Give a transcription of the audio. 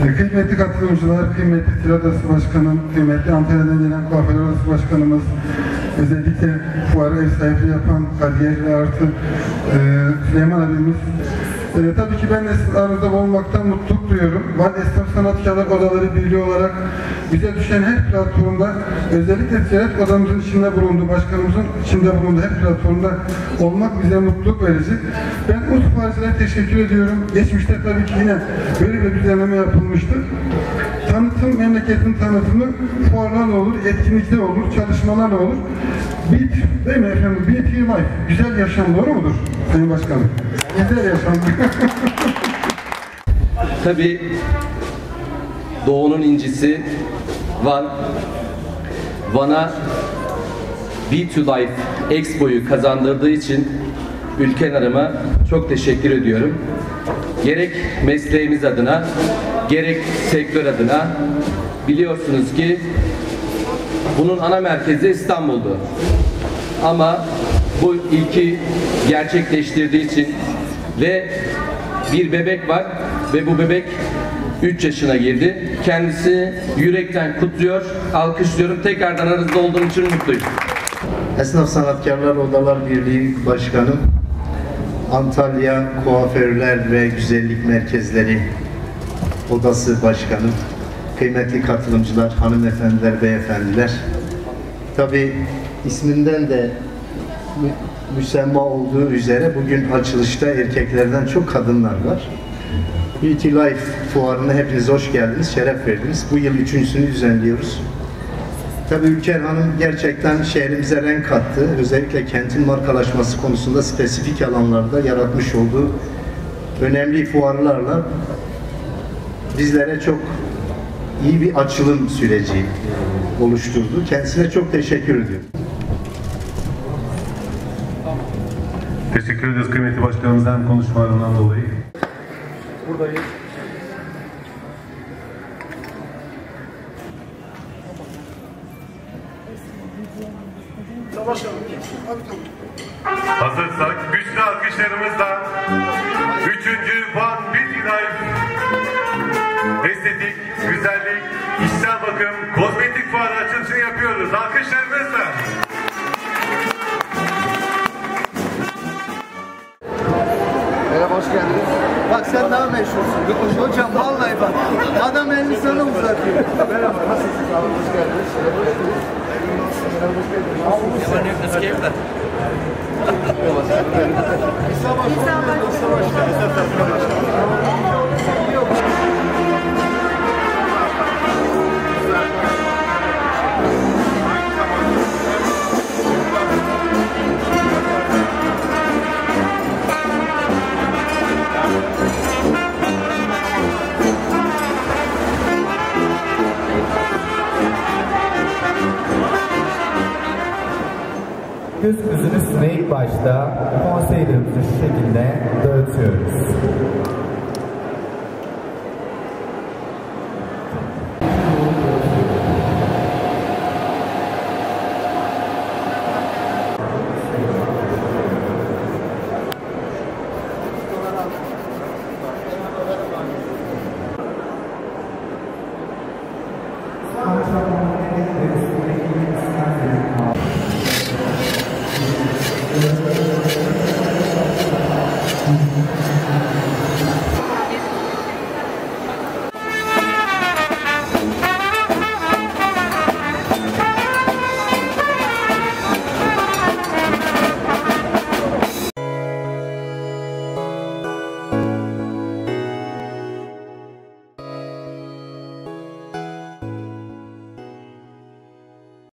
Kıymetli katılımcılar, kıymetli Tiyatro Odası Başkanım, kıymetli Antalya'dan gelen Kuaförler Odası Başkanımız, özellikle fuarı ev sahipliği yapan Kadir ve artı Süleyman abimiz. Tabii ki ben de aranızda bulunmaktan mutluluk duyuyorum. Van Esnaf Sanatkarlar Odaları Birliği olarak bize düşen her platformda, özellikle ticaret odamızın içinde bulunduğu, başkanımızın içinde bulunduğu her platformda olmak bize mutluluk verici. Ben Urfa'cılara teşekkür ediyorum. Geçmişte tabii ki yine böyle bir düzenleme yapılmıştır. Tanıtım, memleketin tanıtımı fuarlarla olur, etkinlikler olur, çalışmalarla olur. Değil mi efendim? Beauty Life, güzel yaşam, doğru mudur Sayın Başkanım? Güzel yaşam. Tabii Doğu'nun incisi Van. Van'a Beauty Life Expo'yu kazandırdığı için Ülken Hanım'a çok teşekkür ediyorum. Gerek mesleğimiz adına, gerek sektör adına biliyorsunuz ki bunun ana merkezi İstanbul'du. Ama bu ilki gerçekleştirdiği için ve bir bebek var ve bu bebek 3 yaşına girdi. Kendisi yürekten kutluyor, alkışlıyorum. Tekrardan aranızda olduğum için mutluyum. Esnaf Sanatkarlar Odalar Birliği Başkanım, Antalya Kuaförler ve Güzellik Merkezleri Odası Başkanım, kıymetli katılımcılar, hanımefendiler, beyefendiler. Tabii isminden de müsemma olduğu üzere bugün açılışta erkeklerden çok kadınlar var. Beauty Life fuarına hepiniz hoş geldiniz, şeref verdiniz. Bu yıl 3.'sünü düzenliyoruz. Tabii Ülker Hanım gerçekten şehrimize renk kattı. Özellikle kentin markalaşması konusunda spesifik alanlarda yaratmış olduğu önemli fuarlarla bizlere çok iyi bir açılım süreci oluşturdu. Kendisine çok teşekkür ediyorum. Teşekkür ederiz kıymetli başkanımızdan konuşmalarından dolayı. Buradayız. Hazırsak güçlü alkışlarımızla 3. Van Beauty Life estetik, güzellik, kişisel bakım, kozmetik fuarı açılışını yapıyoruz. Alkışlarınızla. Merhaba, hoş geldiniz. Bak sen daha meşhursun. Hocam vallahi bak. Adam elini sana uzatıyor. Merhaba, nasılsınız? Hoş geldiniz. Göz gözünü üstüne ilk başta konseylerimizi şu şekilde